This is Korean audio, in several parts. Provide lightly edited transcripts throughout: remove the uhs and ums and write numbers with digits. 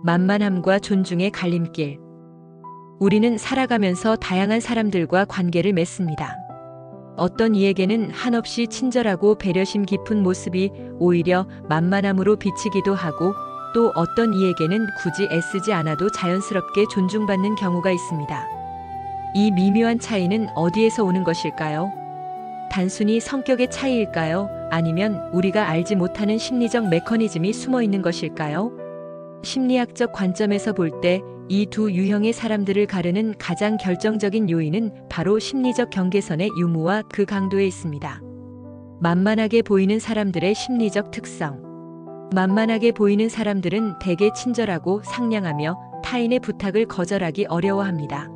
만만함과 존중의 갈림길. 우리는 살아가면서 다양한 사람들과 관계를 맺습니다. 어떤 이에게는 한없이 친절하고 배려심 깊은 모습이 오히려 만만함으로 비치기도 하고, 또 어떤 이에게는 굳이 애쓰지 않아도 자연스럽게 존중받는 경우가 있습니다. 이 미묘한 차이는 어디에서 오는 것일까요? 단순히 성격의 차이일까요? 아니면 우리가 알지 못하는 심리적 메커니즘이 숨어 있는 것일까요? 심리학적 관점에서 볼 때 이 두 유형의 사람들을 가르는 가장 결정적인 요인은 바로 심리적 경계선의 유무와 그 강도에 있습니다. 만만하게 보이는 사람들의 심리적 특성. 만만하게 보이는 사람들은 대개 친절하고 상냥하며 타인의 부탁을 거절하기 어려워합니다.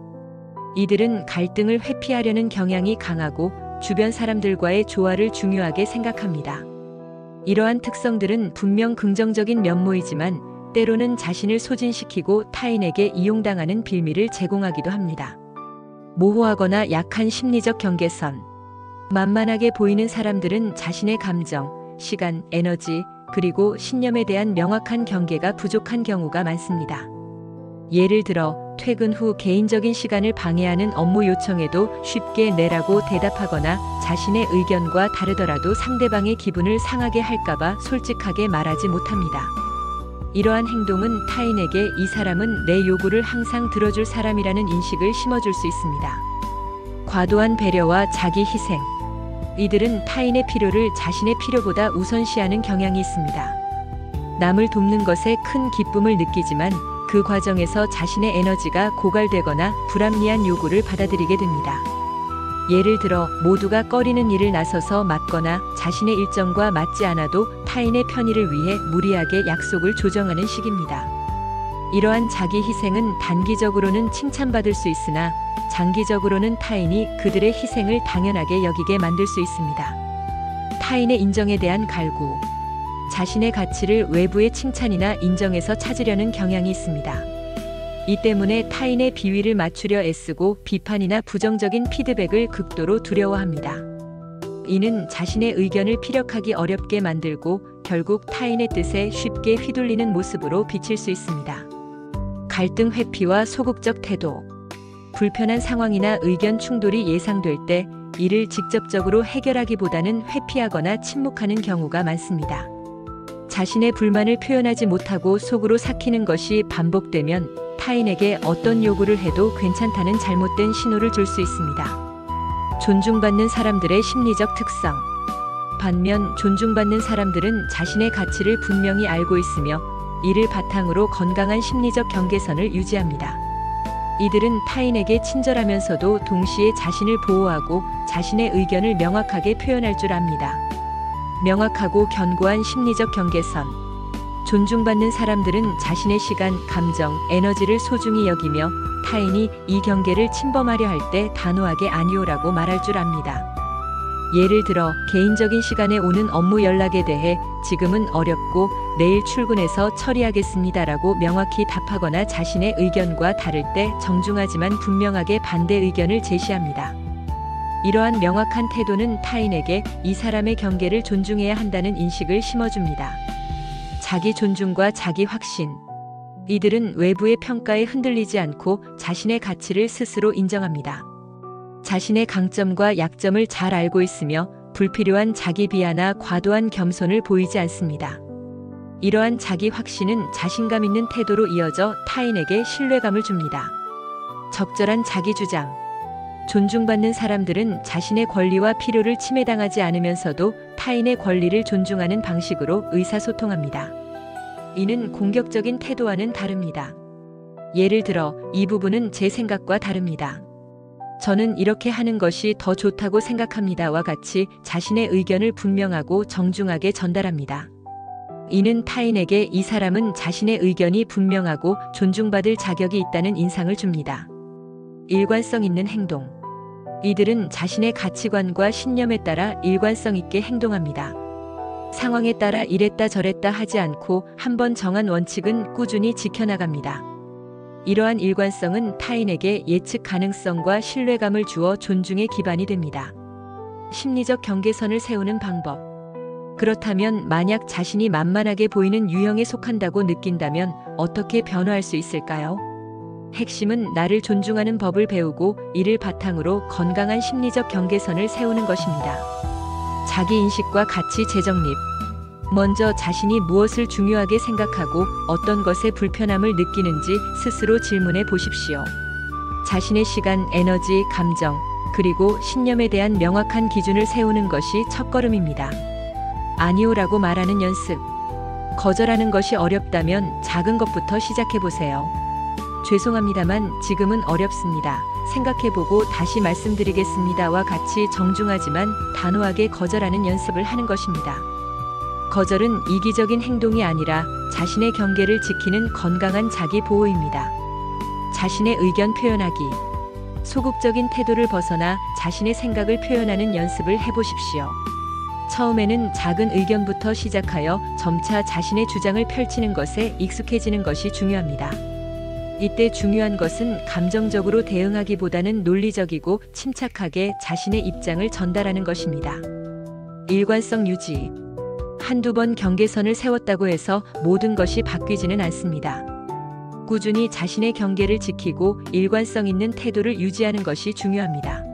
이들은 갈등을 회피하려는 경향이 강하고 주변 사람들과의 조화를 중요하게 생각합니다. 이러한 특성들은 분명 긍정적인 면모이지만 때로는 자신을 소진시키고 타인에게 이용당하는 빌미를 제공하기도 합니다. 모호하거나 약한 심리적 경계선. 만만하게 보이는 사람들은 자신의 감정, 시간, 에너지, 그리고 신념에 대한 명확한 경계가 부족한 경우가 많습니다. 예를 들어 퇴근 후 개인적인 시간을 방해하는 업무 요청에도 쉽게 네라고 대답하거나 자신의 의견과 다르더라도 상대방의 기분을 상하게 할까봐 솔직하게 말하지 못합니다. 이러한 행동은 타인에게 이 사람은 내 요구를 항상 들어줄 사람이라는 인식을 심어줄 수 있습니다. 과도한 배려와 자기 희생. 이들은 타인의 필요를 자신의 필요보다 우선시하는 경향이 있습니다. 남을 돕는 것에 큰 기쁨을 느끼지만 그 과정에서 자신의 에너지가 고갈되거나 불합리한 요구를 받아들이게 됩니다. 예를 들어 모두가 꺼리는 일을 나서서 맡거나 자신의 일정과 맞지 않아도 타인의 편의를 위해 무리하게 약속을 조정하는 식입니다. 이러한 자기 희생은 단기적으로는 칭찬받을 수 있으나 장기적으로는 타인이 그들의 희생을 당연하게 여기게 만들 수 있습니다. 타인의 인정에 대한 갈구. 자신의 가치를 외부의 칭찬이나 인정에서 찾으려는 경향이 있습니다. 이 때문에 타인의 비위를 맞추려 애쓰고 비판이나 부정적인 피드백을 극도로 두려워합니다. 이는 자신의 의견을 피력하기 어렵게 만들고 결국 타인의 뜻에 쉽게 휘둘리는 모습으로 비칠 수 있습니다. 갈등 회피와 소극적 태도. 불편한 상황이나 의견 충돌이 예상될 때 이를 직접적으로 해결하기보다는 회피하거나 침묵하는 경우가 많습니다. 자신의 불만을 표현하지 못하고 속으로 삭히는 것이 반복되면 타인에게 어떤 요구를 해도 괜찮다는 잘못된 신호를 줄 수 있습니다. 존중받는 사람들의 심리적 특성. 반면 존중받는 사람들은 자신의 가치를 분명히 알고 있으며 이를 바탕으로 건강한 심리적 경계선을 유지합니다. 이들은 타인에게 친절하면서도 동시에 자신을 보호하고 자신의 의견을 명확하게 표현할 줄 압니다. 명확하고 견고한 심리적 경계선. 존중받는 사람들은 자신의 시간, 감정, 에너지를 소중히 여기며 타인이 이 경계를 침범하려 할 때 단호하게 아니오라고 말할 줄 압니다. 예를 들어 개인적인 시간에 오는 업무 연락에 대해 지금은 어렵고 내일 출근해서 처리하겠습니다라고 명확히 답하거나 자신의 의견과 다를 때 정중하지만 분명하게 반대 의견을 제시합니다. 이러한 명확한 태도는 타인에게 이 사람의 경계를 존중해야 한다는 인식을 심어줍니다. 자기 존중과 자기 확신. 이들은 외부의 평가에 흔들리지 않고 자신의 가치를 스스로 인정합니다. 자신의 강점과 약점을 잘 알고 있으며 불필요한 자기 비하나 과도한 겸손을 보이지 않습니다. 이러한 자기 확신은 자신감 있는 태도로 이어져 타인에게 신뢰감을 줍니다. 적절한 자기 주장. 존중받는 사람들은 자신의 권리와 필요를 침해당하지 않으면서도 타인의 권리를 존중하는 방식으로 의사소통합니다. 이는 공격적인 태도와는 다릅니다. 예를 들어, 이 부분은 제 생각과 다릅니다. 저는 이렇게 하는 것이 더 좋다고 생각합니다와 같이 자신의 의견을 분명하고 정중하게 전달합니다. 이는 타인에게 이 사람은 자신의 의견이 분명하고 존중받을 자격이 있다는 인상을 줍니다. 일관성 있는 행동. 이들은 자신의 가치관과 신념에 따라 일관성 있게 행동합니다. 상황에 따라 이랬다 저랬다 하지 않고 한번 정한 원칙은 꾸준히 지켜나갑니다. 이러한 일관성은 타인에게 예측 가능성과 신뢰감을 주어 존중의 기반이 됩니다. 심리적 경계선을 세우는 방법. 그렇다면 만약 자신이 만만하게 보이는 유형에 속한다고 느낀다면 어떻게 변화할 수 있을까요? 핵심은 나를 존중하는 법을 배우고 이를 바탕으로 건강한 심리적 경계선을 세우는 것입니다. 자기 인식과 가치 재정립. 먼저 자신이 무엇을 중요하게 생각하고 어떤 것에 불편함을 느끼는지 스스로 질문해 보십시오. 자신의 시간, 에너지, 감정, 그리고 신념에 대한 명확한 기준을 세우는 것이 첫걸음입니다. 아니오라고 말하는 연습. 거절하는 것이 어렵다면 작은 것부터 시작해 보세요. 죄송합니다만 지금은 어렵습니다. 생각해보고 다시 말씀드리겠습니다와 같이 정중하지만 단호하게 거절하는 연습을 하는 것입니다. 거절은 이기적인 행동이 아니라 자신의 경계를 지키는 건강한 자기 보호입니다. 자신의 의견 표현하기. 소극적인 태도를 벗어나 자신의 생각을 표현하는 연습을 해보십시오. 처음에는 작은 의견부터 시작하여 점차 자신의 주장을 펼치는 것에 익숙해지는 것이 중요합니다. 이때 중요한 것은 감정적으로 대응하기보다는 논리적이고 침착하게 자신의 입장을 전달하는 것입니다. 일관성 유지. 한두 번 경계선을 세웠다고 해서 모든 것이 바뀌지는 않습니다. 꾸준히 자신의 경계를 지키고 일관성 있는 태도를 유지하는 것이 중요합니다.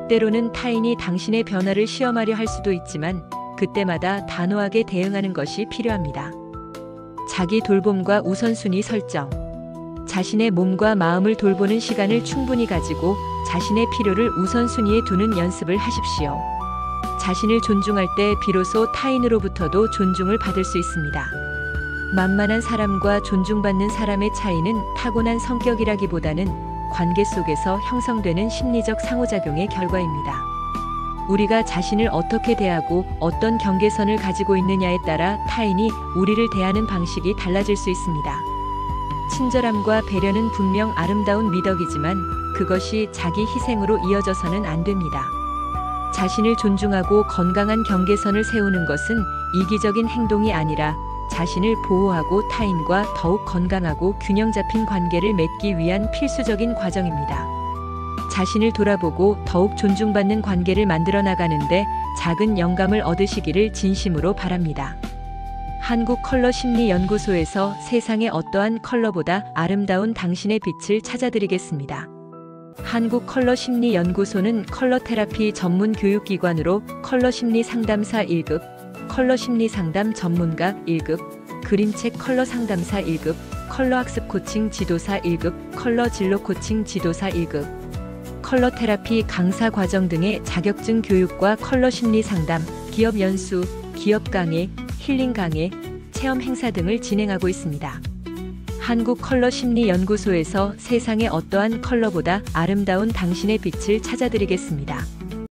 때로는 타인이 당신의 변화를 시험하려 할 수도 있지만 그때마다 단호하게 대응하는 것이 필요합니다. 자기 돌봄과 우선순위 설정. 자신의 몸과 마음을 돌보는 시간을 충분히 가지고 자신의 필요를 우선순위에 두는 연습을 하십시오. 자신을 존중할 때 비로소 타인으로부터도 존중을 받을 수 있습니다. 만만한 사람과 존중받는 사람의 차이는 타고난 성격이라기보다는 관계 속에서 형성되는 심리적 상호작용의 결과입니다. 우리가 자신을 어떻게 대하고 어떤 경계선을 가지고 있느냐에 따라 타인이 우리를 대하는 방식이 달라질 수 있습니다. 친절함과 배려는 분명 아름다운 미덕이지만 그것이 자기 희생으로 이어져서는 안 됩니다. 자신을 존중하고 건강한 경계선을 세우는 것은 이기적인 행동이 아니라 자신을 보호하고 타인과 더욱 건강하고 균형 잡힌 관계를 맺기 위한 필수적인 과정입니다. 자신을 돌아보고 더욱 존중받는 관계를 만들어 나가는데 작은 영감을 얻으시기를 진심으로 바랍니다. 한국컬러심리연구소에서 세상의 어떠한 컬러보다 아름다운 당신의 빛을 찾아드리겠습니다. 한국컬러심리연구소는 컬러테라피 전문 교육기관으로 컬러심리 상담사 1급, 컬러심리 상담 전문가 1급, 그림책 컬러 상담사 1급, 컬러학습 코칭 지도사 1급, 컬러 진로 코칭 지도사 1급, 컬러테라피 강사 과정 등의 자격증 교육과 컬러심리 상담, 기업 연수, 기업 강의, 힐링 강의, 체험 행사 등을 진행하고 있습니다. 한국컬러심리연구소에서 세상의 어떠한 컬러보다 아름다운 당신의 빛을 찾아드리겠습니다.